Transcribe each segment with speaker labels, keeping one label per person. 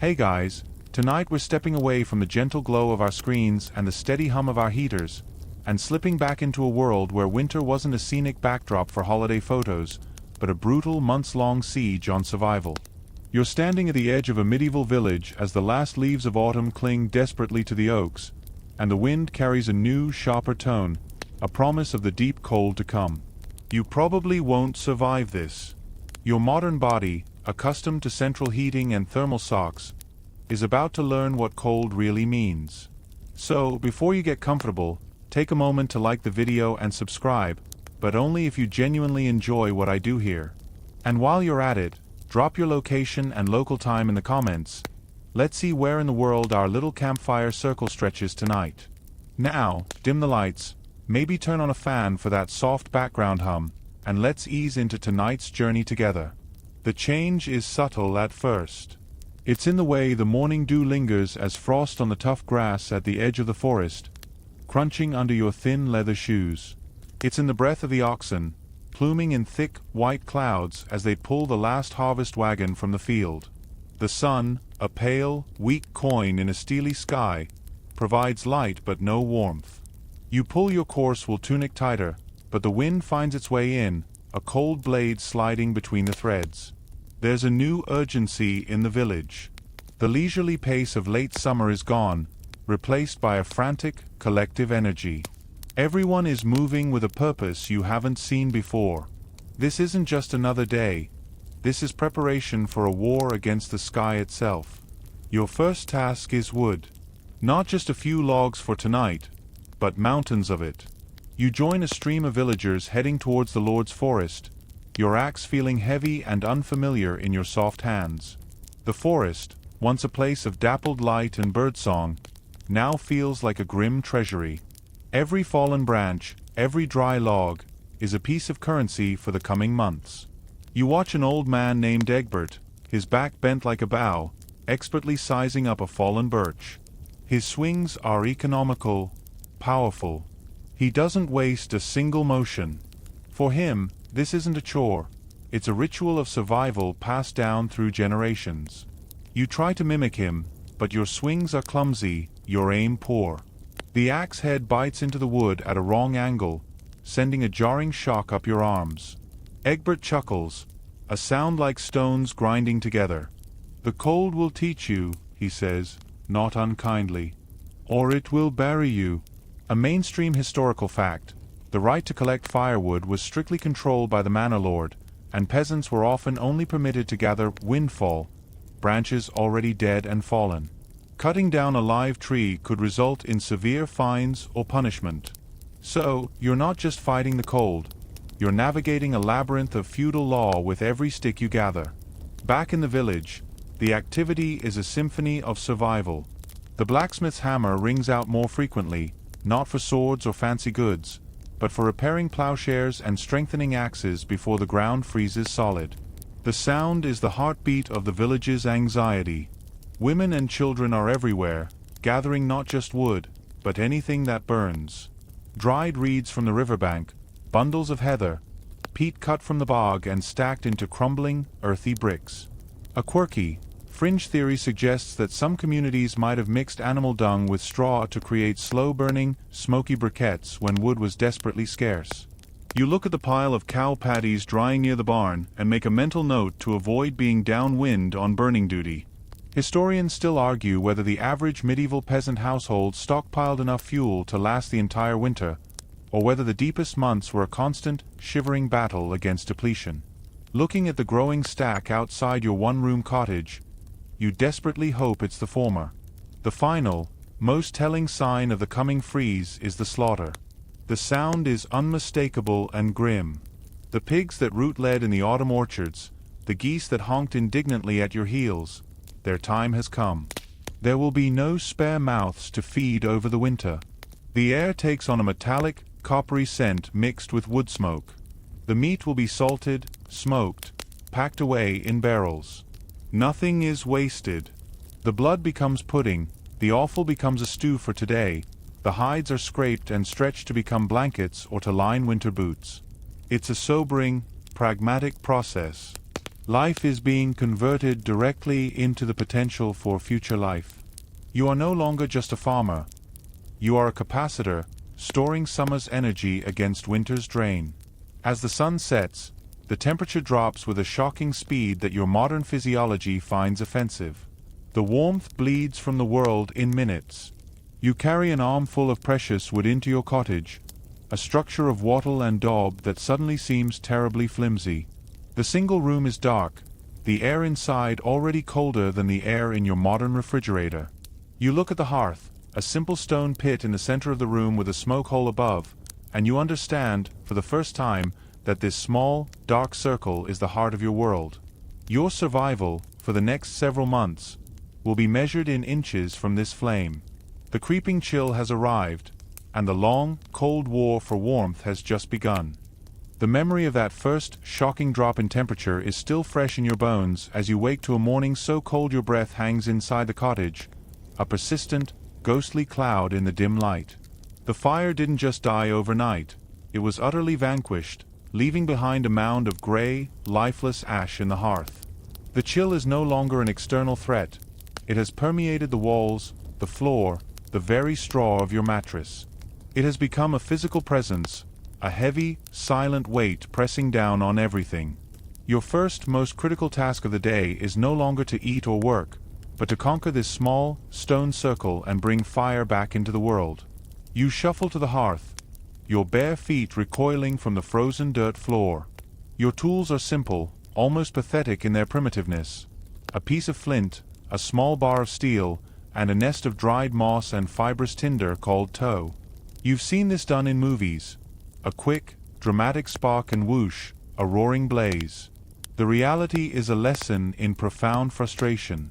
Speaker 1: Hey guys, tonight we're stepping away from the gentle glow of our screens and the steady hum of our heaters, and slipping back into a world where winter wasn't a scenic backdrop for holiday photos, but a brutal months-long siege on survival. You're standing at the edge of a medieval village as the last leaves of autumn cling desperately to the oaks, and the wind carries a new, sharper tone, a promise of the deep cold to come. You probably won't survive this. Your modern body, accustomed to central heating and thermal socks, is about to learn what cold really means. So, before you get comfortable, take a moment to like the video and subscribe, but only if you genuinely enjoy what I do here. And while you're at it, drop your location and local time in the comments. Let's see where in the world our little campfire circle stretches tonight. Now, dim the lights, maybe turn on a fan for that soft background hum, and let's ease into tonight's journey together. The change is subtle at first. It's in the way the morning dew lingers as frost on the tough grass at the edge of the forest, crunching under your thin leather shoes. It's in the breath of the oxen, pluming in thick, white clouds as they pull the last harvest wagon from the field. The sun, a pale, weak coin in a steely sky, provides light but no warmth. You pull your coarse wool tunic tighter, but the wind finds its way in, a cold blade sliding between the threads. There's a new urgency in the village. The leisurely pace of late summer is gone, replaced by a frantic, collective energy. Everyone is moving with a purpose you haven't seen before. This isn't just another day. This is preparation for a war against the sky itself. Your first task is wood. Not just a few logs for tonight, but mountains of it. You join a stream of villagers heading towards the Lord's forest, your axe feeling heavy and unfamiliar in your soft hands. The forest, once a place of dappled light and birdsong, now feels like a grim treasury. Every fallen branch, every dry log, is a piece of currency for the coming months. You watch an old man named Egbert, his back bent like a bow, expertly sizing up a fallen birch. His swings are economical, powerful. He doesn't waste a single motion. For him, this isn't a chore. It's a ritual of survival passed down through generations. You try to mimic him, but your swings are clumsy, your aim poor. The axe head bites into the wood at a wrong angle, sending a jarring shock up your arms. Egbert chuckles, a sound like stones grinding together. "The cold will teach you," he says, not unkindly. "Or it will bury you." A mainstream historical fact, the right to collect firewood was strictly controlled by the manor lord, and peasants were often only permitted to gather windfall, branches already dead and fallen. Cutting down a live tree could result in severe fines or punishment. So, you're not just fighting the cold, you're navigating a labyrinth of feudal law with every stick you gather. Back in the village, the activity is a symphony of survival. The blacksmith's hammer rings out more frequently, not for swords or fancy goods, but for repairing plowshares and strengthening axes before the ground freezes solid. The sound is the heartbeat of the village's anxiety. Women and children are everywhere, gathering not just wood, but anything that burns. Dried reeds from the riverbank, bundles of heather, peat cut from the bog and stacked into crumbling, earthy bricks. A quirky, fringe theory suggests that some communities might have mixed animal dung with straw to create slow-burning, smoky briquettes when wood was desperately scarce. You look at the pile of cow patties drying near the barn and make a mental note to avoid being downwind on burning duty. Historians still argue whether the average medieval peasant household stockpiled enough fuel to last the entire winter, or whether the deepest months were a constant, shivering battle against depletion. Looking at the growing stack outside your one-room cottage, you desperately hope it's the former. The final, most telling sign of the coming freeze is the slaughter. The sound is unmistakable and grim. The pigs that root lead in the autumn orchards, the geese that honked indignantly at your heels, their time has come. There will be no spare mouths to feed over the winter. The air takes on a metallic, coppery scent mixed with wood smoke. The meat will be salted, smoked, packed away in barrels. Nothing is wasted. The blood becomes pudding, the offal becomes a stew for today, the hides are scraped and stretched to become blankets or to line winter boots. It's a sobering, pragmatic process. Life is being converted directly into the potential for future life. You are no longer just a farmer. You are a capacitor, storing summer's energy against winter's drain. As the sun sets, the temperature drops with a shocking speed that your modern physiology finds offensive. The warmth bleeds from the world in minutes. You carry an armful of precious wood into your cottage, a structure of wattle and daub that suddenly seems terribly flimsy. The single room is dark, the air inside already colder than the air in your modern refrigerator. You look at the hearth, a simple stone pit in the center of the room with a smoke hole above, and you understand, for the first time, that this small, dark circle is the heart of your world. Your survival, for the next several months, will be measured in inches from this flame. The creeping chill has arrived, and the long, cold war for warmth has just begun. The memory of that first, shocking drop in temperature is still fresh in your bones as you wake to a morning so cold your breath hangs inside the cottage, a persistent, ghostly cloud in the dim light. The fire didn't just die overnight, it was utterly vanquished, leaving behind a mound of gray, lifeless ash in the hearth. The chill is no longer an external threat. It has permeated the walls, the floor, the very straw of your mattress. It has become a physical presence, a heavy, silent weight pressing down on everything. Your first, most critical task of the day is no longer to eat or work, but to conquer this small, stone circle and bring fire back into the world. You shuffle to the hearth, your bare feet recoiling from the frozen dirt floor. Your tools are simple, almost pathetic in their primitiveness. A piece of flint, a small bar of steel, and a nest of dried moss and fibrous tinder called tow. You've seen this done in movies. A quick, dramatic spark and whoosh, a roaring blaze. The reality is a lesson in profound frustration.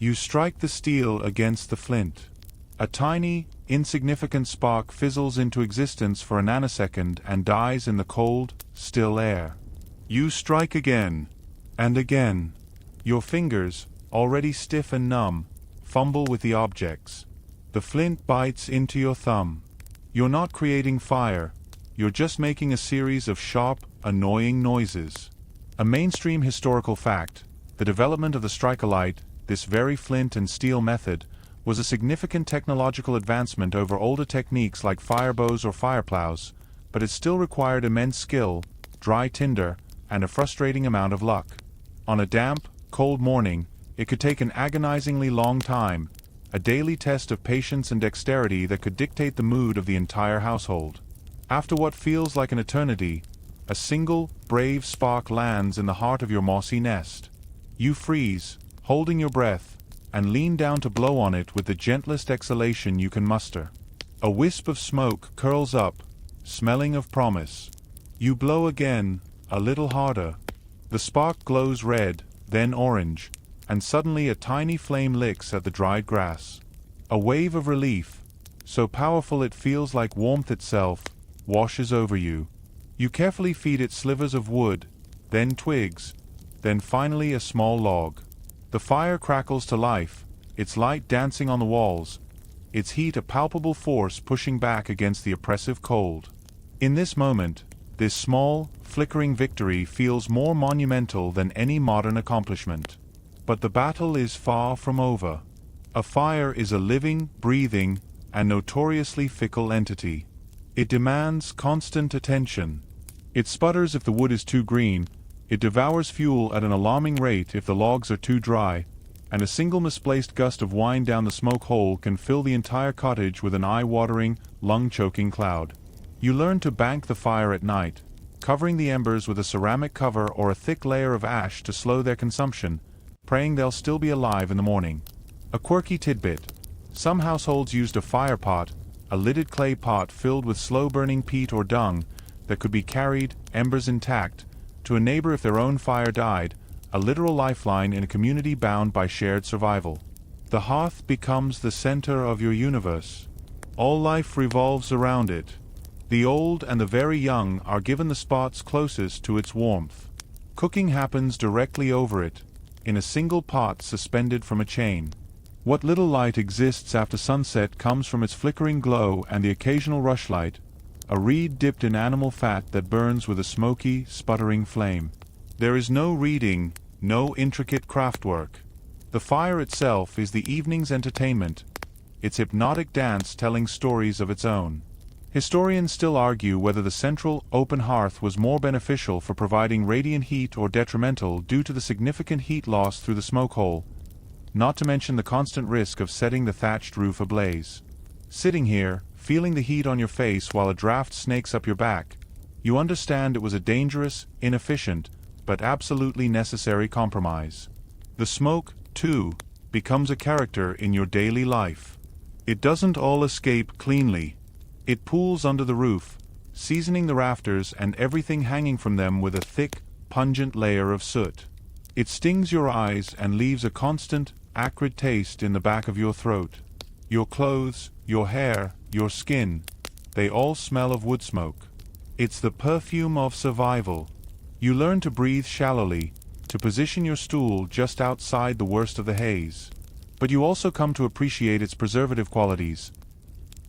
Speaker 1: You strike the steel against the flint. A tiny, insignificant spark fizzles into existence for a nanosecond and dies in the cold, still air. You strike again, and again. Your fingers, already stiff and numb, fumble with the objects. The flint bites into your thumb. You're not creating fire, you're just making a series of sharp, annoying noises. A mainstream historical fact, the development of the strike-a-light, this very flint and steel method, was a significant technological advancement over older techniques like fire bows or fire plows, but it still required immense skill, dry tinder, and a frustrating amount of luck. On a damp, cold morning, it could take an agonizingly long time, a daily test of patience and dexterity that could dictate the mood of the entire household. After what feels like an eternity, a single, brave spark lands in the heart of your mossy nest. You freeze, holding your breath, and lean down to blow on it with the gentlest exhalation you can muster. A wisp of smoke curls up, smelling of promise. You blow again, a little harder. The spark glows red, then orange, and suddenly a tiny flame licks at the dried grass. A wave of relief, so powerful it feels like warmth itself, washes over you. You carefully feed it slivers of wood, then twigs, then finally a small log. The fire crackles to life, its light dancing on the walls, its heat a palpable force pushing back against the oppressive cold. In this moment, this small, flickering victory feels more monumental than any modern accomplishment. But the battle is far from over. A fire is a living, breathing, and notoriously fickle entity. It demands constant attention. It sputters if the wood is too green, it devours fuel at an alarming rate if the logs are too dry, and a single misplaced gust of wind down the smoke hole can fill the entire cottage with an eye-watering, lung-choking cloud. You learn to bank the fire at night, covering the embers with a ceramic cover or a thick layer of ash to slow their consumption, praying they'll still be alive in the morning. A quirky tidbit. Some households used a fire pot, a lidded clay pot filled with slow-burning peat or dung that could be carried, embers intact, to a neighbor if their own fire died, a literal lifeline in a community bound by shared survival. The hearth becomes the center of your universe. All life revolves around it. The old and the very young are given the spots closest to its warmth. Cooking happens directly over it, in a single pot suspended from a chain. What little light exists after sunset comes from its flickering glow and the occasional rushlight, a reed dipped in animal fat that burns with a smoky, sputtering flame. There is no reading, no intricate craftwork. The fire itself is the evening's entertainment, its hypnotic dance telling stories of its own. Historians still argue whether the central, open hearth was more beneficial for providing radiant heat or detrimental due to the significant heat loss through the smoke hole, not to mention the constant risk of setting the thatched roof ablaze. Sitting here, feeling the heat on your face while a draft snakes up your back, you understand it was a dangerous, inefficient, but absolutely necessary compromise. The smoke, too, becomes a character in your daily life. It doesn't all escape cleanly. It pools under the roof, seasoning the rafters and everything hanging from them with a thick, pungent layer of soot. It stings your eyes and leaves a constant, acrid taste in the back of your throat. Your clothes, your hair, your skin, they all smell of wood smoke. It's the perfume of survival. You learn to breathe shallowly, to position your stool just outside the worst of the haze. But you also come to appreciate its preservative qualities.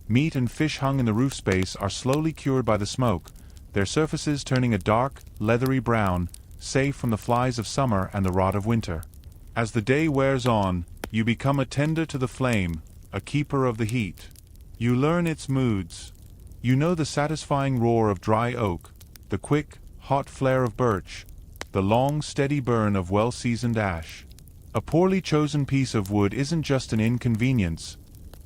Speaker 1: Meat and fish hung in the roof space are slowly cured by the smoke, their surfaces turning a dark, leathery brown, safe from the flies of summer and the rot of winter. As the day wears on, you become a tender to the flame, a keeper of the heat. You learn its moods. You know the satisfying roar of dry oak, the quick, hot flare of birch, the long, steady burn of well-seasoned ash. A poorly chosen piece of wood isn't just an inconvenience.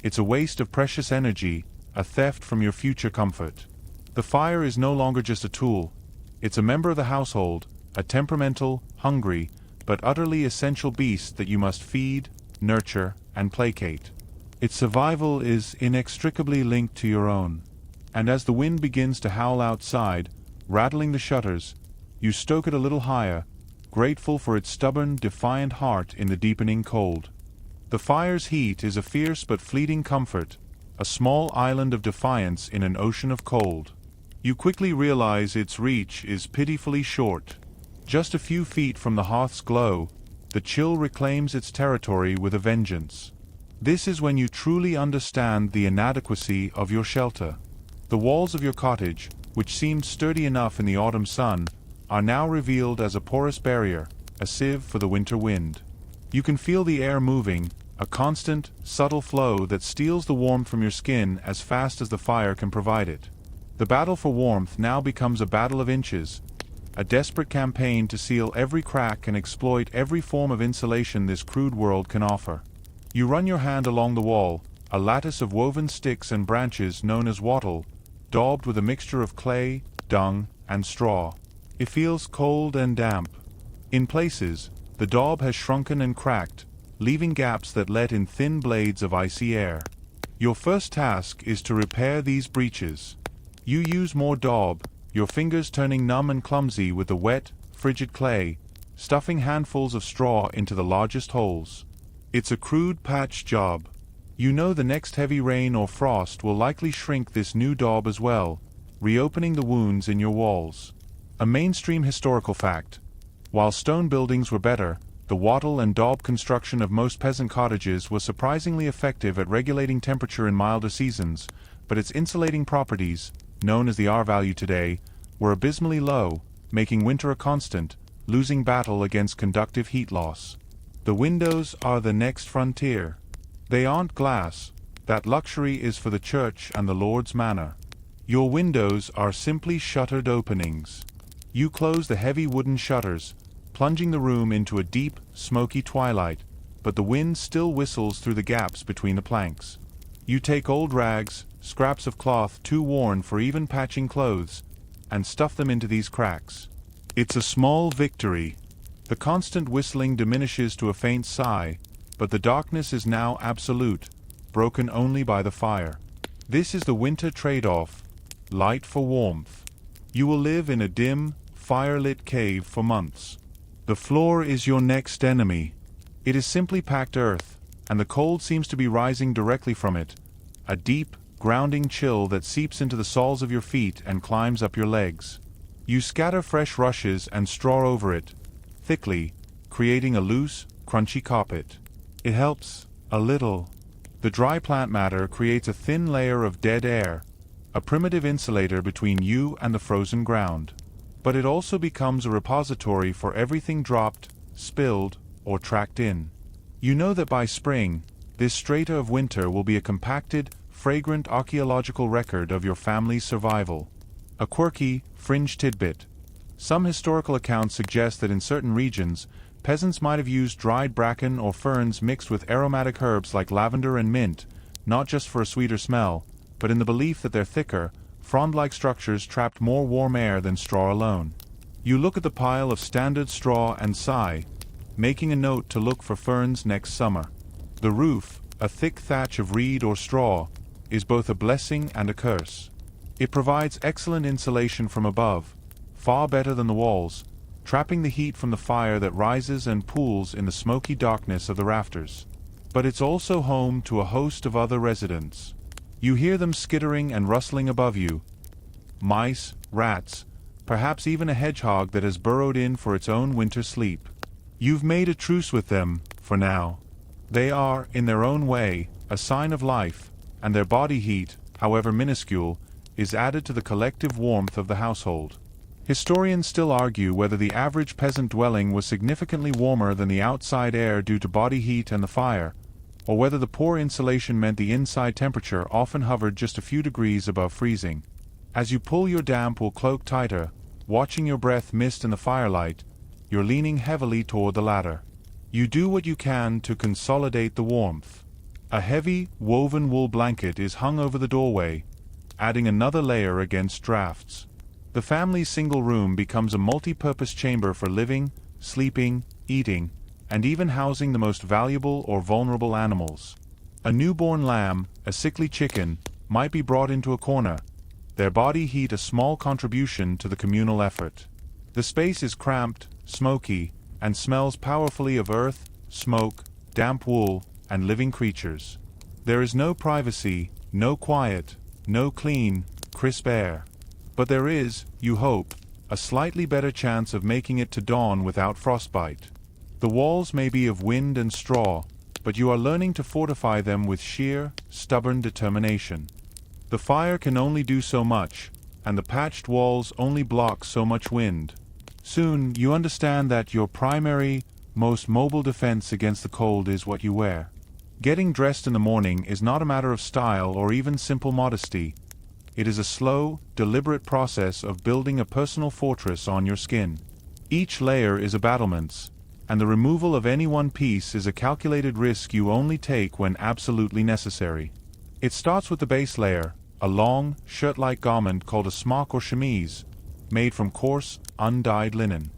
Speaker 1: It's a waste of precious energy, a theft from your future comfort. The fire is no longer just a tool. It's a member of the household, a temperamental, hungry, but utterly essential beast that you must feed, nurture, and placate. Its survival is inextricably linked to your own. And as the wind begins to howl outside, rattling the shutters, you stoke it a little higher, grateful for its stubborn, defiant heart in the deepening cold. The fire's heat is a fierce but fleeting comfort, a small island of defiance in an ocean of cold. You quickly realize its reach is pitifully short. Just a few feet from the hearth's glow, the chill reclaims its territory with a vengeance. This is when you truly understand the inadequacy of your shelter. The walls of your cottage, which seemed sturdy enough in the autumn sun, are now revealed as a porous barrier, a sieve for the winter wind. You can feel the air moving, a constant, subtle flow that steals the warmth from your skin as fast as the fire can provide it. The battle for warmth now becomes a battle of inches, a desperate campaign to seal every crack and exploit every form of insulation this crude world can offer. You run your hand along the wall, a lattice of woven sticks and branches known as wattle, daubed with a mixture of clay, dung, and straw. It feels cold and damp. In places, the daub has shrunken and cracked, leaving gaps that let in thin blades of icy air. Your first task is to repair these breaches. You use more daub, your fingers turning numb and clumsy with the wet, frigid clay, stuffing handfuls of straw into the largest holes. It's a crude patch job. You know the next heavy rain or frost will likely shrink this new daub as well, reopening the wounds in your walls. A mainstream historical fact. While stone buildings were better, the wattle and daub construction of most peasant cottages was surprisingly effective at regulating temperature in milder seasons, but its insulating properties, known as the R-value today, were abysmally low, making winter a constant, losing battle against conductive heat loss. The windows are the next frontier. They aren't glass. That luxury is for the church and the Lord's manor. Your windows are simply shuttered openings. You close the heavy wooden shutters, plunging the room into a deep, smoky twilight, but the wind still whistles through the gaps between the planks. You take old rags, scraps of cloth too worn for even patching clothes, and stuff them into these cracks. It's a small victory. The constant whistling diminishes to a faint sigh, but the darkness is now absolute, broken only by the fire. This is the winter trade-off, light for warmth. You will live in a dim, fire-lit cave for months. The floor is your next enemy. It is simply packed earth, and the cold seems to be rising directly from it, a deep, grounding chill that seeps into the soles of your feet and climbs up your legs. You scatter fresh rushes and straw over it, thickly, creating a loose, crunchy carpet. It helps, a little. The dry plant matter creates a thin layer of dead air, a primitive insulator between you and the frozen ground. But it also becomes a repository for everything dropped, spilled, or tracked in. You know that by spring, this strata of winter will be a compacted, fragrant archaeological record of your family's survival. A quirky, fringe tidbit. Some historical accounts suggest that in certain regions, peasants might have used dried bracken or ferns mixed with aromatic herbs like lavender and mint, not just for a sweeter smell, but in the belief that their thicker, frond-like structures trapped more warm air than straw alone. You look at the pile of standard straw and sigh, making a note to look for ferns next summer. The roof, a thick thatch of reed or straw, is both a blessing and a curse. It provides excellent insulation from above, far better than the walls, trapping the heat from the fire that rises and pools in the smoky darkness of the rafters. But it's also home to a host of other residents. You hear them skittering and rustling above you. Mice, rats, perhaps even a hedgehog that has burrowed in for its own winter sleep. You've made a truce with them, for now. They are, in their own way, a sign of life, and their body heat, however minuscule, is added to the collective warmth of the household. Historians still argue whether the average peasant dwelling was significantly warmer than the outside air due to body heat and the fire, or whether the poor insulation meant the inside temperature often hovered just a few degrees above freezing. As you pull your damp wool cloak tighter, watching your breath mist in the firelight, you're leaning heavily toward the latter. You do what you can to consolidate the warmth. A heavy, woven wool blanket is hung over the doorway, adding another layer against drafts. The family's single room becomes a multi-purpose chamber for living, sleeping, eating, and even housing the most valuable or vulnerable animals. A newborn lamb, a sickly chicken, might be brought into a corner, their body heat a small contribution to the communal effort. The space is cramped, smoky, and smells powerfully of earth, smoke, damp wool, and living creatures. There is no privacy, no quiet, no clean, crisp air. But there is, you hope, a slightly better chance of making it to dawn without frostbite. The walls may be of wind and straw, but you are learning to fortify them with sheer, stubborn determination. The fire can only do so much, and the patched walls only block so much wind. Soon you understand that your primary, most mobile defense against the cold is what you wear. Getting dressed in the morning is not a matter of style or even simple modesty. It is a slow, deliberate process of building a personal fortress on your skin. Each layer is a battlements, and the removal of any one piece is a calculated risk you only take when absolutely necessary. It starts with the base layer, a long, shirt-like garment called a smock or chemise, made from coarse, undyed linen.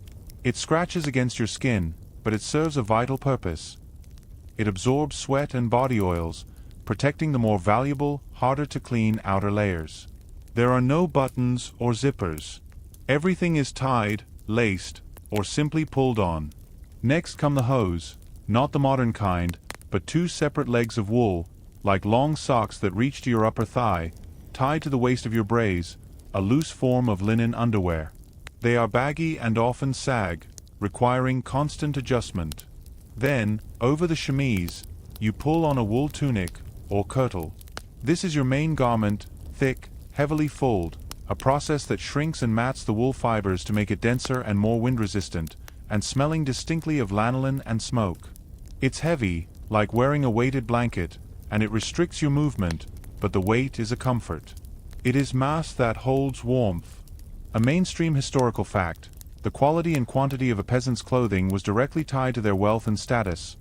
Speaker 1: It scratches against your skin, but it serves a vital purpose. It absorbs sweat and body oils, protecting the more valuable, harder-to-clean outer layers. There are no buttons or zippers. Everything is tied, laced, or simply pulled on. Next come the hose, not the modern kind, but two separate legs of wool, like long socks that reach to your upper thigh, tied to the waist of your braise, a loose form of linen underwear. They are baggy and often sag, requiring constant adjustment. Then, over the chemise, you pull on a wool tunic, or kirtle. This is your main garment, thick, heavily fulled, a process that shrinks and mats the wool fibers to make it denser and more wind-resistant, and smelling distinctly of lanolin and smoke. It's heavy, like wearing a weighted blanket, and it restricts your movement, but the weight is a comfort. It is mass that holds warmth. A mainstream historical fact, the quality and quantity of a peasant's clothing was directly tied to their wealth and status.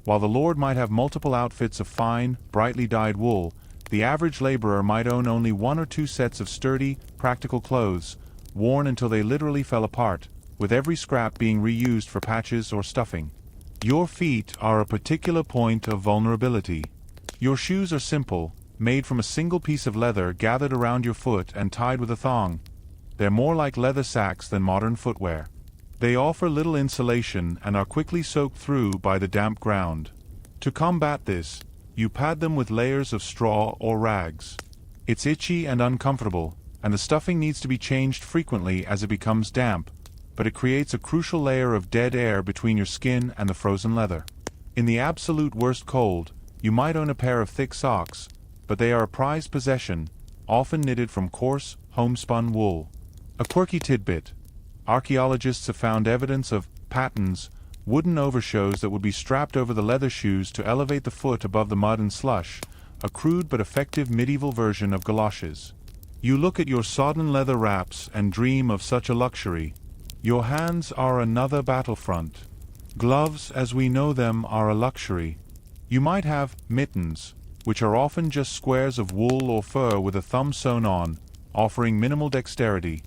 Speaker 1: While the lord might have multiple outfits of fine, brightly dyed wool, the average laborer might own only one or two sets of sturdy, practical clothes, worn until they literally fell apart, with every scrap being reused for patches or stuffing. Your feet are a particular point of vulnerability. Your shoes are simple, made from a single piece of leather gathered around your foot and tied with a thong. They're more like leather sacks than modern footwear. They offer little insulation and are quickly soaked through by the damp ground. To combat this, you pad them with layers of straw or rags. It's itchy and uncomfortable, and the stuffing needs to be changed frequently as it becomes damp, but it creates a crucial layer of dead air between your skin and the frozen leather. In the absolute worst cold, you might own a pair of thick socks, but they are a prized possession, often knitted from coarse, homespun wool. A quirky tidbit. Archaeologists have found evidence of patterns, wooden overshoes that would be strapped over the leather shoes to elevate the foot above the mud and slush, a crude but effective medieval version of galoshes. You look at your sodden leather wraps and dream of such a luxury. Your hands are another battlefront. Gloves, as we know them, are a luxury. You might have mittens, which are often just squares of wool or fur with a thumb sewn on, offering minimal dexterity.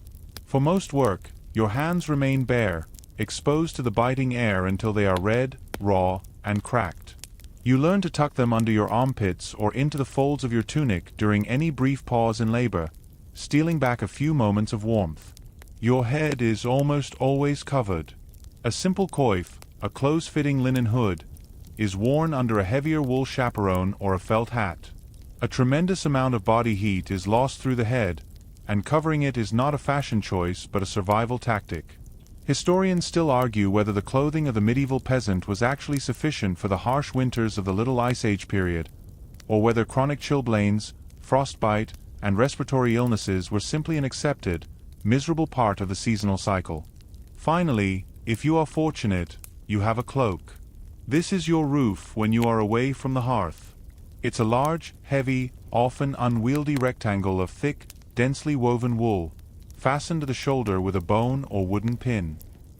Speaker 1: For most work, your hands remain bare, exposed to the biting air until they are red, raw, and cracked. You learn to tuck them under your armpits or into the folds of your tunic during any brief pause in labor, stealing back a few moments of warmth. Your head is almost always covered. A simple coif, a close-fitting linen hood, is worn under a heavier wool chaperone or a felt hat. A tremendous amount of body heat is lost through the head, and covering it is not a fashion choice but a survival tactic. Historians still argue whether the clothing of the medieval peasant was actually sufficient for the harsh winters of the Little Ice Age period, or whether chronic chilblains, frostbite, and respiratory illnesses were simply an accepted, miserable part of the seasonal cycle. Finally, if you are fortunate, you have a cloak. This is your roof when you are away from the hearth. It's a large, heavy, often unwieldy rectangle of thick, densely woven wool, fastened to the shoulder with a bone or wooden pin.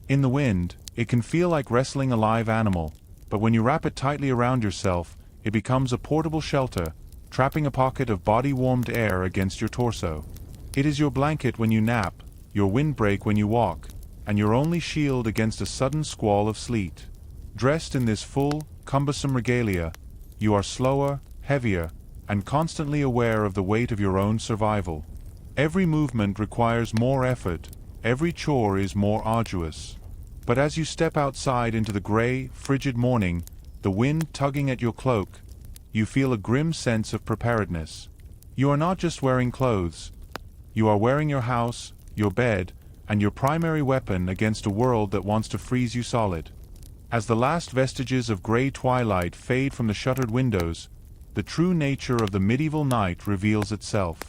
Speaker 1: In the wind, it can feel like wrestling a live animal, but when you wrap it tightly around yourself, it becomes a portable shelter, trapping a pocket of body-warmed air against your torso. It is your blanket when you nap, your windbreak when you walk, and your only shield against a sudden squall of sleet. Dressed in this full, cumbersome regalia, you are slower, heavier, and constantly aware of the weight of your own survival. Every movement requires more effort, every chore is more arduous. But as you step outside into the gray, frigid morning, the wind tugging at your cloak, you feel a grim sense of preparedness. You are not just wearing clothes. You are wearing your house, your bed, and your primary weapon against a world that wants to freeze you solid. As the last vestiges of gray twilight fade from the shuttered windows, the true nature of the medieval night reveals itself.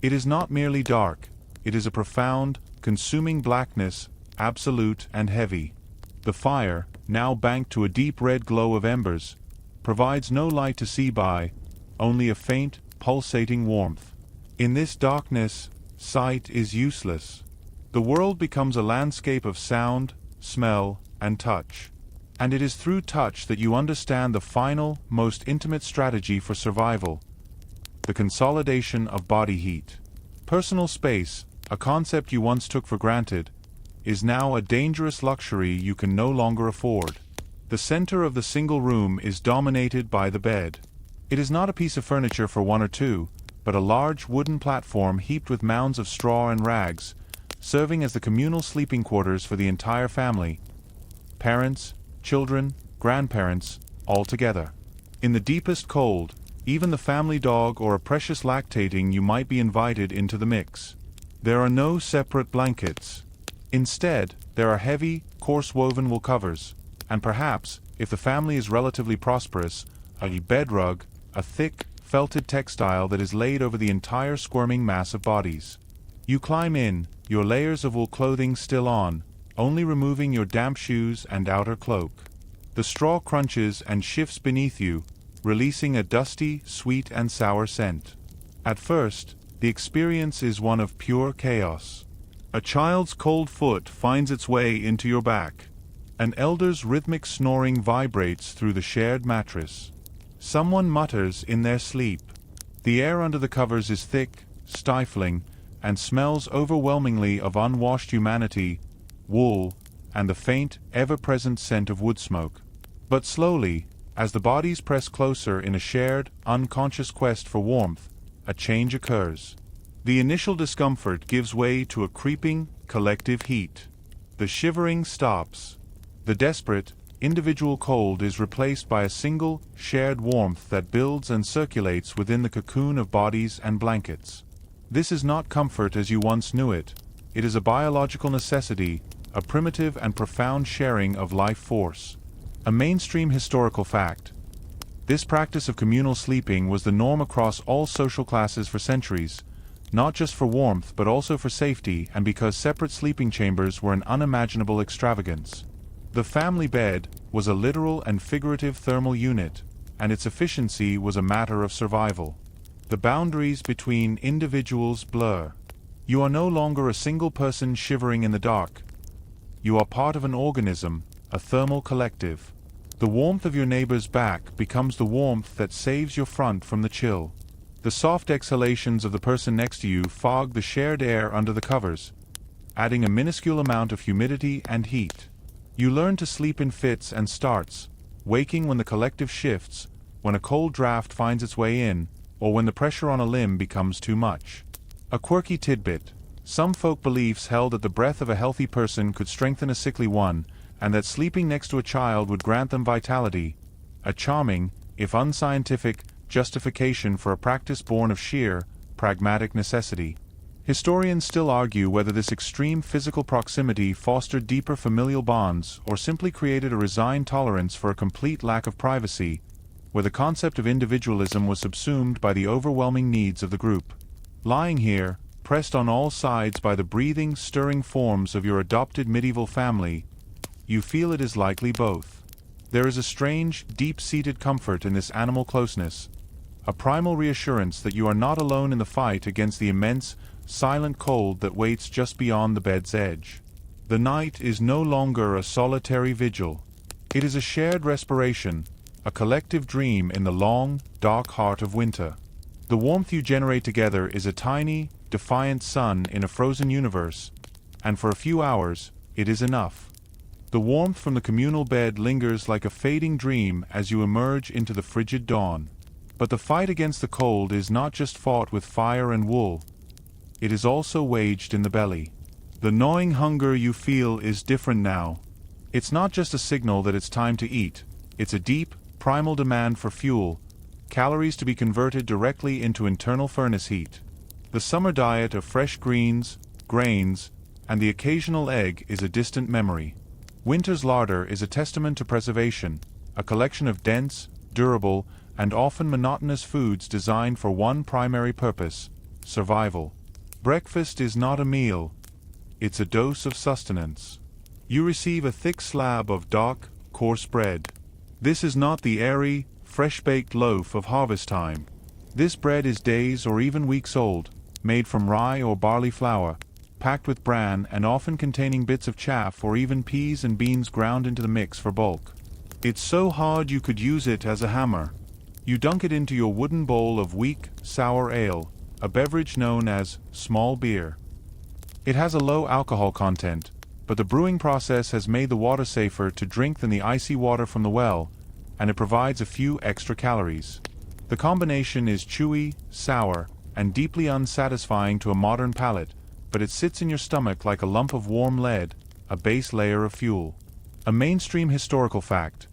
Speaker 1: It is not merely dark, it is a profound, consuming blackness, absolute and heavy. The fire, now banked to a deep red glow of embers, provides no light to see by, only a faint, pulsating warmth. In this darkness, sight is useless. The world becomes a landscape of sound, smell, and touch. And it is through touch that you understand the final, most intimate strategy for survival: the consolidation of body heat. Personal space, a concept you once took for granted, is now a dangerous luxury you can no longer afford. The center of the single room is dominated by the bed. It is not a piece of furniture for one or two, but a large wooden platform heaped with mounds of straw and rags, serving as the communal sleeping quarters for the entire family. Parents, children, grandparents, all together. In the deepest cold, even the family dog or a precious lactating you might be invited into the mix. There are no separate blankets. Instead, there are heavy, coarse-woven wool covers, and perhaps, if the family is relatively prosperous, a bed rug, a thick, felted textile that is laid over the entire squirming mass of bodies. You climb in, your layers of wool clothing still on, only removing your damp shoes and outer cloak. The straw crunches and shifts beneath you, releasing a dusty, sweet and sour scent. At first, the experience is one of pure chaos. A child's cold foot finds its way into your back. An elder's rhythmic snoring vibrates through the shared mattress. Someone mutters in their sleep. The air under the covers is thick, stifling, and smells overwhelmingly of unwashed humanity, wool, and the faint, ever-present scent of wood smoke. But slowly, as the bodies press closer in a shared, unconscious quest for warmth, a change occurs. The initial discomfort gives way to a creeping, collective heat. The shivering stops. The desperate, individual cold is replaced by a single, shared warmth that builds and circulates within the cocoon of bodies and blankets. This is not comfort as you once knew it. It is a biological necessity, a primitive and profound sharing of life force. A mainstream historical fact. This practice of communal sleeping was the norm across all social classes for centuries, not just for warmth but also for safety and because separate sleeping chambers were an unimaginable extravagance. The family bed was a literal and figurative thermal unit, and its efficiency was a matter of survival. The boundaries between individuals blur. You are no longer a single person shivering in the dark. You are part of an organism, a thermal collective. The warmth of your neighbor's back becomes the warmth that saves your front from the chill. The soft exhalations of the person next to you fog the shared air under the covers, adding a minuscule amount of humidity and heat. You learn to sleep in fits and starts, waking when the collective shifts, when a cold draft finds its way in, or when the pressure on a limb becomes too much. A quirky tidbit: some folk beliefs held that the breath of a healthy person could strengthen a sickly one, and that sleeping next to a child would grant them vitality. A charming, if unscientific, justification for a practice born of sheer, pragmatic necessity. Historians still argue whether this extreme physical proximity fostered deeper familial bonds or simply created a resigned tolerance for a complete lack of privacy, where the concept of individualism was subsumed by the overwhelming needs of the group. Lying here, pressed on all sides by the breathing, stirring forms of your adopted medieval family, you feel it is likely both. There is a strange, deep-seated comfort in this animal closeness, a primal reassurance that you are not alone in the fight against the immense, silent cold that waits just beyond the bed's edge. The night is no longer a solitary vigil. It is a shared respiration, a collective dream in the long, dark heart of winter. The warmth you generate together is a tiny, defiant sun in a frozen universe, and for a few hours, it is enough. The warmth from the communal bed lingers like a fading dream as you emerge into the frigid dawn. But the fight against the cold is not just fought with fire and wool. It is also waged in the belly. The gnawing hunger you feel is different now. It's not just a signal that it's time to eat. It's a deep, primal demand for fuel, calories to be converted directly into internal furnace heat. The summer diet of fresh greens, grains, and the occasional egg is a distant memory. Winter's larder is a testament to preservation, a collection of dense, durable, and often monotonous foods designed for one primary purpose: survival. Breakfast is not a meal. It's a dose of sustenance. You receive a thick slab of dark, coarse bread. This is not the airy, fresh-baked loaf of harvest time. This bread is days or even weeks old, made from rye or barley flour, packed with bran and often containing bits of chaff or even peas and beans ground into the mix for bulk. It's so hard you could use it as a hammer. You dunk it into your wooden bowl of weak, sour ale, a beverage known as small beer. It has a low alcohol content, but the brewing process has made the water safer to drink than the icy water from the well, and it provides a few extra calories. The combination is chewy, sour, and deeply unsatisfying to a modern palate, but it sits in your stomach like a lump of warm lead, a base layer of fuel. A mainstream historical fact: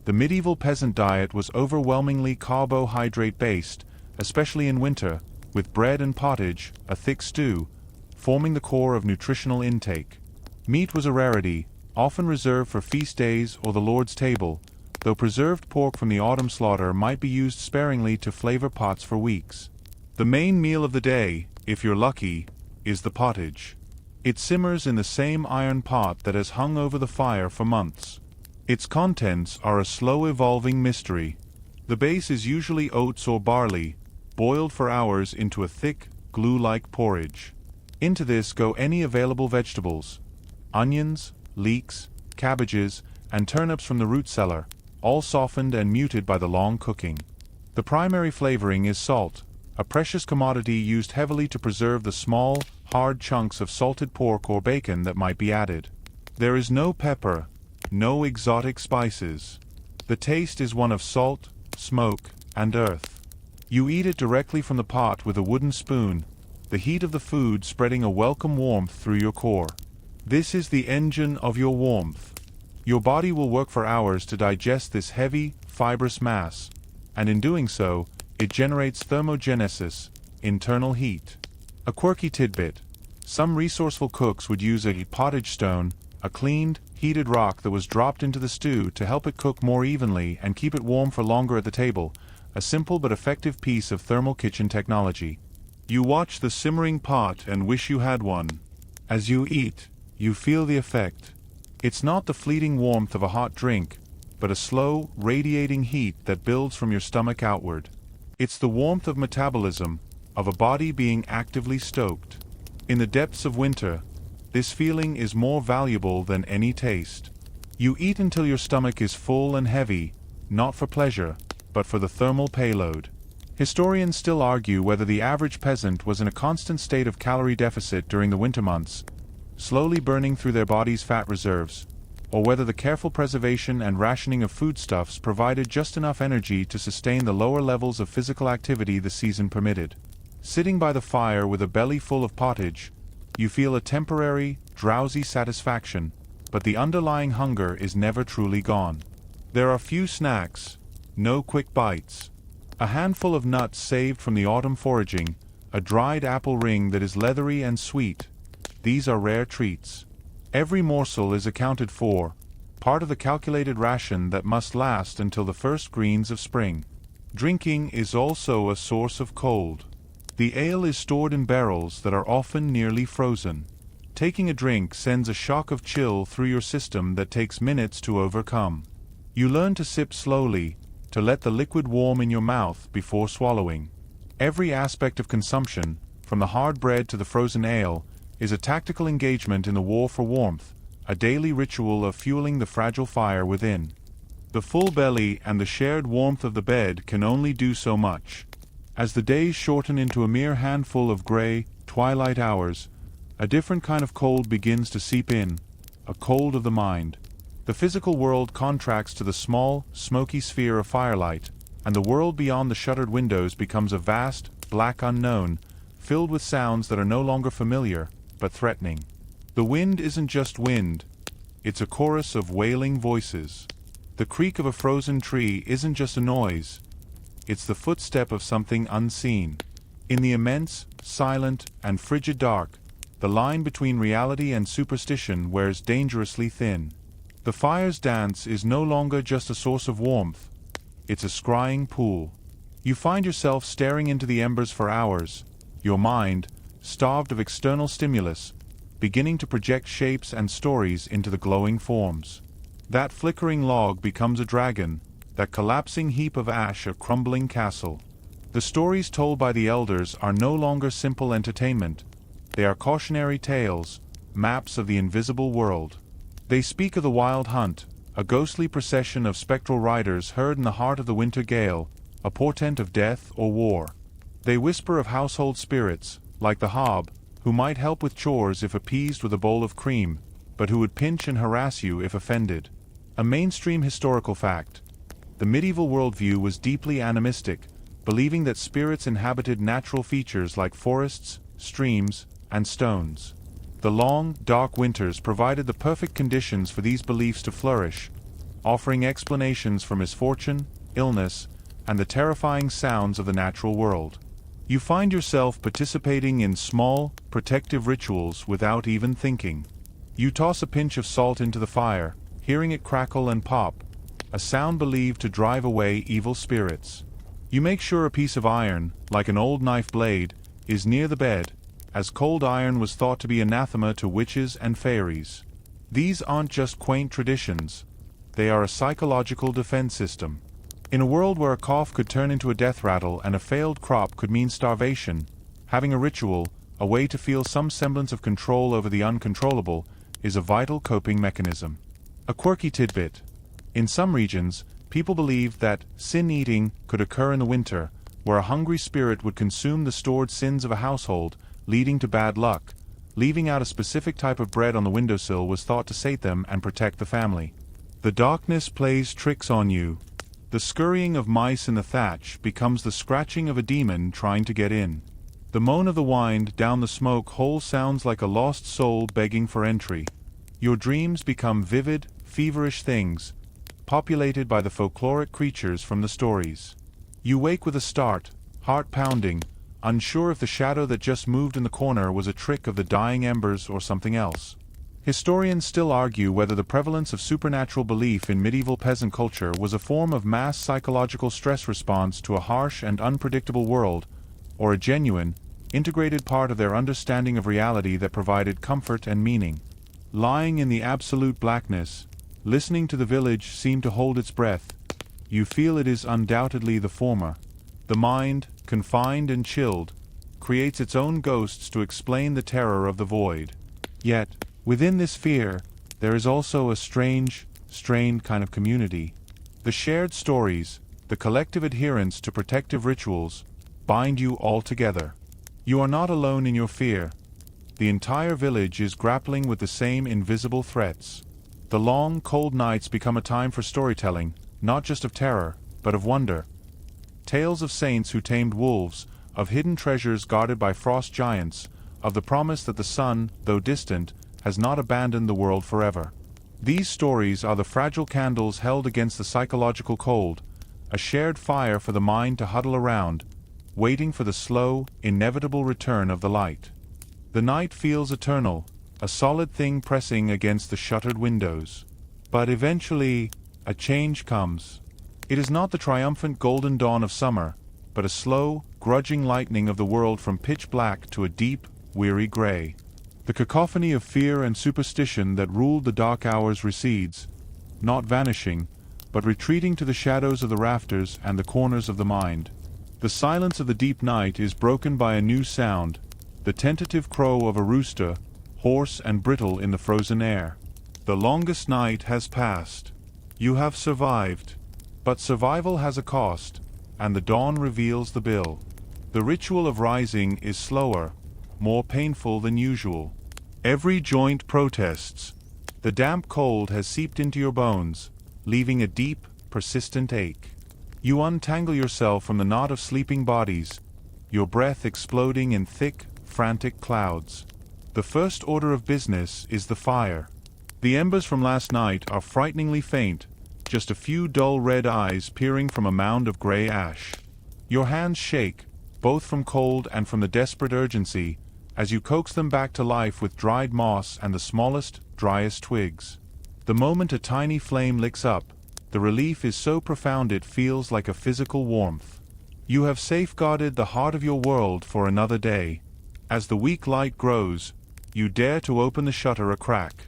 Speaker 1: the medieval peasant diet was overwhelmingly carbohydrate-based, especially in winter, with bread and pottage, a thick stew, forming the core of nutritional intake. Meat was a rarity, often reserved for feast days or the Lord's table, though preserved pork from the autumn slaughter might be used sparingly to flavor pots for weeks. The main meal of the day, if you're lucky, is the pottage. It simmers in the same iron pot that has hung over the fire for months. Its contents are a slow-evolving mystery. The base is usually oats or barley, boiled for hours into a thick, glue-like porridge. Into this go any available vegetables: onions, leeks, cabbages, and turnips from the root cellar, all softened and muted by the long cooking. The primary flavoring is salt, a precious commodity used heavily to preserve the small, hard chunks of salted pork or bacon that might be added. There is no pepper, no exotic spices. The taste is one of salt, smoke, and earth. You eat it directly from the pot with a wooden spoon, the heat of the food spreading a welcome warmth through your core. This is the engine of your warmth. Your body will work for hours to digest this heavy, fibrous mass, and in doing so, it generates thermogenesis, internal heat. A quirky tidbit: some resourceful cooks would use a pottage stone, a cleaned, heated rock that was dropped into the stew to help it cook more evenly and keep it warm for longer at the table, a simple but effective piece of thermal kitchen technology. You watch the simmering pot and wish you had one. As you eat, you feel the effect. It's not the fleeting warmth of a hot drink, but a slow, radiating heat that builds from your stomach outward. It's the warmth of metabolism, of a body being actively stoked. In the depths of winter, this feeling is more valuable than any taste. You eat until your stomach is full and heavy, not for pleasure, but for the thermal payload. Historians still argue whether the average peasant was in a constant state of calorie deficit during the winter months, slowly burning through their body's fat reserves, or whether the careful preservation and rationing of foodstuffs provided just enough energy to sustain the lower levels of physical activity the season permitted. Sitting by the fire with a belly full of pottage, you feel a temporary, drowsy satisfaction, but the underlying hunger is never truly gone. There are few snacks, no quick bites. A handful of nuts saved from the autumn foraging, a dried apple ring that is leathery and sweet. These are rare treats. Every morsel is accounted for, part of the calculated ration that must last until the first greens of spring. Drinking is also a source of cold. The ale is stored in barrels that are often nearly frozen. Taking a drink sends a shock of chill through your system that takes minutes to overcome. You learn to sip slowly, to let the liquid warm in your mouth before swallowing. Every aspect of consumption, from the hard bread to the frozen ale, is a tactical engagement in the war for warmth, a daily ritual of fueling the fragile fire within. The full belly and the shared warmth of the bed can only do so much. As the days shorten into a mere handful of gray, twilight hours, a different kind of cold begins to seep in, a cold of the mind. The physical world contracts to the small, smoky sphere of firelight, and the world beyond the shuttered windows becomes a vast, black unknown, filled with sounds that are no longer familiar, but threatening. The wind isn't just wind, it's a chorus of wailing voices. The creak of a frozen tree isn't just a noise, it's the footstep of something unseen. In the immense, silent, and frigid dark, the line between reality and superstition wears dangerously thin. The fire's dance is no longer just a source of warmth, it's a scrying pool. You find yourself staring into the embers for hours, your mind, starved of external stimulus, beginning to project shapes and stories into the glowing forms. That flickering log becomes a dragon, that collapsing heap of ash a crumbling castle. The stories told by the elders are no longer simple entertainment, they are cautionary tales, maps of the invisible world. They speak of the wild hunt, a ghostly procession of spectral riders heard in the heart of the winter gale, a portent of death or war. They whisper of household spirits, like the hob, who might help with chores if appeased with a bowl of cream, but who would pinch and harass you if offended. A mainstream historical fact. The medieval worldview was deeply animistic, believing that spirits inhabited natural features like forests, streams, and stones. The long, dark winters provided the perfect conditions for these beliefs to flourish, offering explanations for misfortune, illness, and the terrifying sounds of the natural world. You find yourself participating in small, protective rituals without even thinking. You toss a pinch of salt into the fire, hearing it crackle and pop, a sound believed to drive away evil spirits. You make sure a piece of iron, like an old knife blade, is near the bed, as cold iron was thought to be anathema to witches and fairies. These aren't just quaint traditions, they are a psychological defense system. In a world where a cough could turn into a death rattle and a failed crop could mean starvation, having a ritual, a way to feel some semblance of control over the uncontrollable, is a vital coping mechanism. A quirky tidbit. In some regions, people believed that sin-eating could occur in the winter, where a hungry spirit would consume the stored sins of a household, leading to bad luck. Leaving out a specific type of bread on the windowsill was thought to sate them and protect the family. The darkness plays tricks on you. The scurrying of mice in the thatch becomes the scratching of a demon trying to get in. The moan of the wind down the smoke hole sounds like a lost soul begging for entry. Your dreams become vivid, feverish things, populated by the folkloric creatures from the stories. You wake with a start, heart pounding, unsure if the shadow that just moved in the corner was a trick of the dying embers or something else. Historians still argue whether the prevalence of supernatural belief in medieval peasant culture was a form of mass psychological stress response to a harsh and unpredictable world, or a genuine, integrated part of their understanding of reality that provided comfort and meaning. Lying in the absolute blackness, listening to the village seem to hold its breath, you feel it is undoubtedly the former. The mind, confined and chilled, creates its own ghosts to explain the terror of the void. Yet, within this fear, there is also a strange, strained kind of community. The shared stories, the collective adherence to protective rituals, bind you all together. You are not alone in your fear. The entire village is grappling with the same invisible threats. The long, cold nights become a time for storytelling, not just of terror, but of wonder. Tales of saints who tamed wolves, of hidden treasures guarded by frost giants, of the promise that the sun, though distant, has not abandoned the world forever. These stories are the fragile candles held against the psychological cold, a shared fire for the mind to huddle around, waiting for the slow, inevitable return of the light. The night feels eternal, a solid thing pressing against the shuttered windows. But eventually, a change comes. It is not the triumphant golden dawn of summer, but a slow, grudging lightening of the world from pitch black to a deep, weary gray. The cacophony of fear and superstition that ruled the dark hours recedes, not vanishing, but retreating to the shadows of the rafters and the corners of the mind. The silence of the deep night is broken by a new sound, the tentative crow of a rooster, hoarse and brittle in the frozen air. The longest night has passed. You have survived. But survival has a cost, and the dawn reveals the bill. The ritual of rising is slower, more painful than usual. Every joint protests. The damp cold has seeped into your bones, leaving a deep, persistent ache. You untangle yourself from the knot of sleeping bodies, your breath exploding in thick, frantic clouds. The first order of business is the fire. The embers from last night are frighteningly faint, just a few dull red eyes peering from a mound of gray ash. Your hands shake, both from cold and from the desperate urgency, as you coax them back to life with dried moss and the smallest, driest twigs. The moment a tiny flame licks up, the relief is so profound it feels like a physical warmth. You have safeguarded the heart of your world for another day. As the weak light grows, you dare to open the shutter a crack.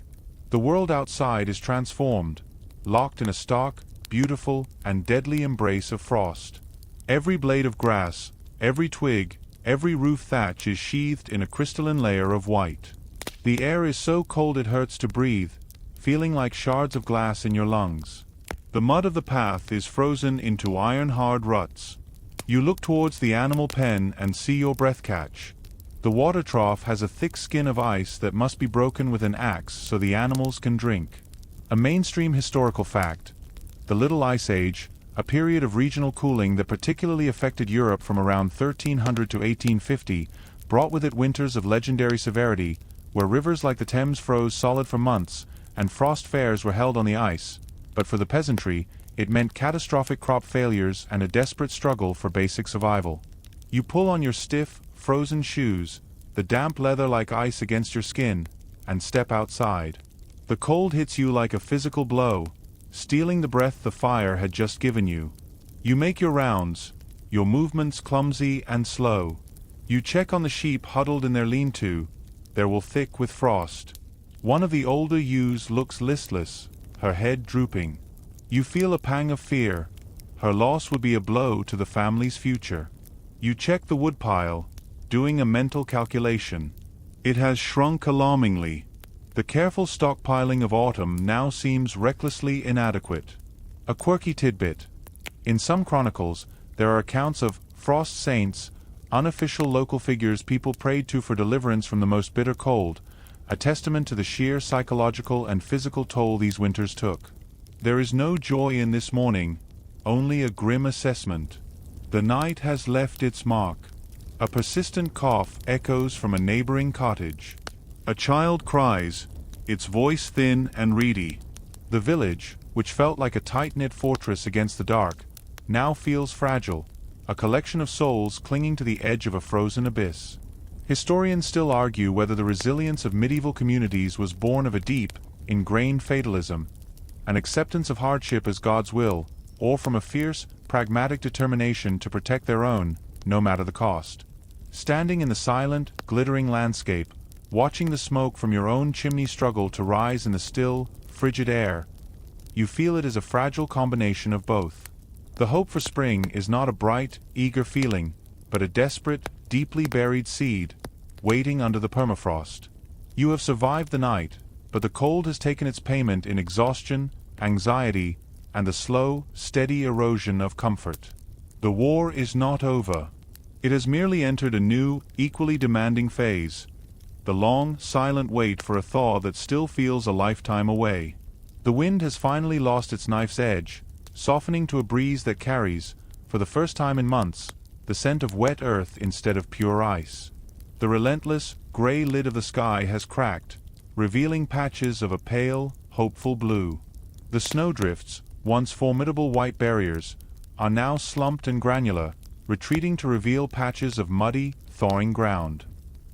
Speaker 1: The world outside is transformed, locked in a stark, beautiful, and deadly embrace of frost. Every blade of grass, every twig, every roof thatch is sheathed in a crystalline layer of white. The air is so cold it hurts to breathe, feeling like shards of glass in your lungs. The mud of the path is frozen into iron-hard ruts. You look towards the animal pen and see your breath catch. The water trough has a thick skin of ice that must be broken with an axe so the animals can drink. A mainstream historical fact. The Little Ice Age, a period of regional cooling that particularly affected Europe from around 1300 to 1850, brought with it winters of legendary severity, where rivers like the Thames froze solid for months, and frost fairs were held on the ice. But for the peasantry, it meant catastrophic crop failures and a desperate struggle for basic survival. You pull on your stiff, frozen shoes, the damp leather like ice against your skin, and step outside. The cold hits you like a physical blow, stealing the breath the fire had just given you. You make your rounds, your movements clumsy and slow. You check on the sheep huddled in their lean-to, their wool thick with frost. One of the older ewes looks listless, her head drooping. You feel a pang of fear. Her loss would be a blow to the family's future. You check the woodpile, doing a mental calculation. It has shrunk alarmingly. The careful stockpiling of autumn now seems recklessly inadequate. A quirky tidbit. In some chronicles, there are accounts of frost saints, unofficial local figures people prayed to for deliverance from the most bitter cold, a testament to the sheer psychological and physical toll these winters took. There is no joy in this morning, only a grim assessment. The night has left its mark. A persistent cough echoes from a neighboring cottage. A child cries, its voice thin and reedy. The village, which felt like a tight-knit fortress against the dark, now feels fragile, a collection of souls clinging to the edge of a frozen abyss. Historians still argue whether the resilience of medieval communities was born of a deep, ingrained fatalism, an acceptance of hardship as God's will, or from a fierce, pragmatic determination to protect their own, no matter the cost. Standing in the silent, glittering landscape, watching the smoke from your own chimney struggle to rise in the still, frigid air. You feel it is a fragile combination of both. The hope for spring is not a bright, eager feeling, but a desperate, deeply buried seed, waiting under the permafrost. You have survived the night, but the cold has taken its payment in exhaustion, anxiety, and the slow, steady erosion of comfort. The war is not over. It has merely entered a new, equally demanding phase. The long, silent wait for a thaw that still feels a lifetime away. The wind has finally lost its knife's edge, softening to a breeze that carries, for the first time in months, the scent of wet earth instead of pure ice. The relentless, gray lid of the sky has cracked, revealing patches of a pale, hopeful blue. The snowdrifts, once formidable white barriers, are now slumped and granular, retreating to reveal patches of muddy, thawing ground.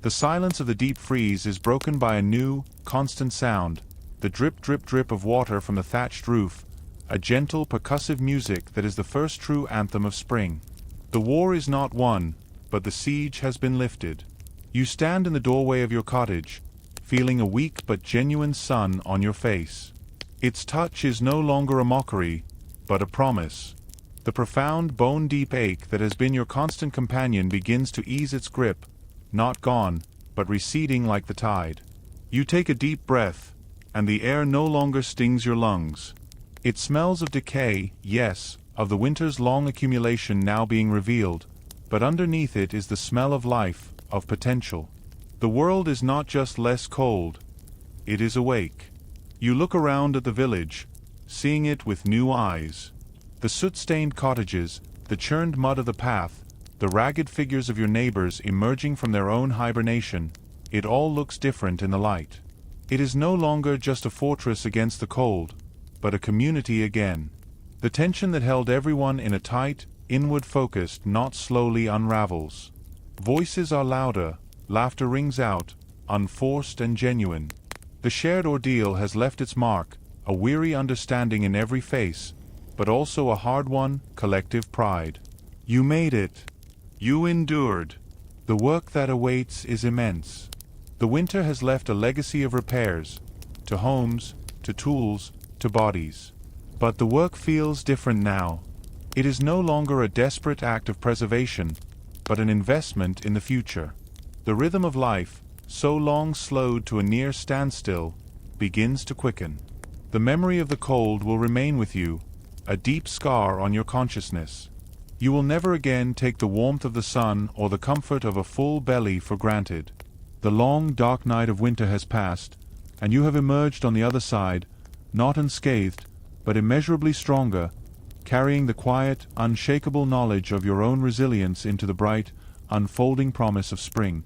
Speaker 1: The silence of the deep freeze is broken by a new, constant sound, the drip drip drip of water from the thatched roof, a gentle, percussive music that is the first true anthem of spring. The war is not won, but the siege has been lifted. You stand in the doorway of your cottage, feeling a weak but genuine sun on your face. Its touch is no longer a mockery, but a promise. The profound, bone-deep ache that has been your constant companion begins to ease its grip, not gone, but receding like the tide. You take a deep breath, and the air no longer stings your lungs. It smells of decay, yes, of the winter's long accumulation now being revealed, but underneath it is the smell of life, of potential. The world is not just less cold, it is awake. You look around at the village, seeing it with new eyes. The soot-stained cottages, the churned mud of the path, the ragged figures of your neighbors emerging from their own hibernation, it all looks different in the light. It is no longer just a fortress against the cold, but a community again. The tension that held everyone in a tight, inward-focused knot slowly unravels. Voices are louder, laughter rings out, unforced and genuine. The shared ordeal has left its mark, a weary understanding in every face, but also a hard-won, collective pride. You made it. You endured. The work that awaits is immense. The winter has left a legacy of repairs, to homes, to tools, to bodies. But the work feels different now. It is no longer a desperate act of preservation, but an investment in the future. The rhythm of life, so long slowed to a near standstill, begins to quicken. The memory of the cold will remain with you, a deep scar on your consciousness. You will never again take the warmth of the sun or the comfort of a full belly for granted. The long, dark night of winter has passed, and you have emerged on the other side, not unscathed, but immeasurably stronger, carrying the quiet, unshakable knowledge of your own resilience into the bright, unfolding promise of spring.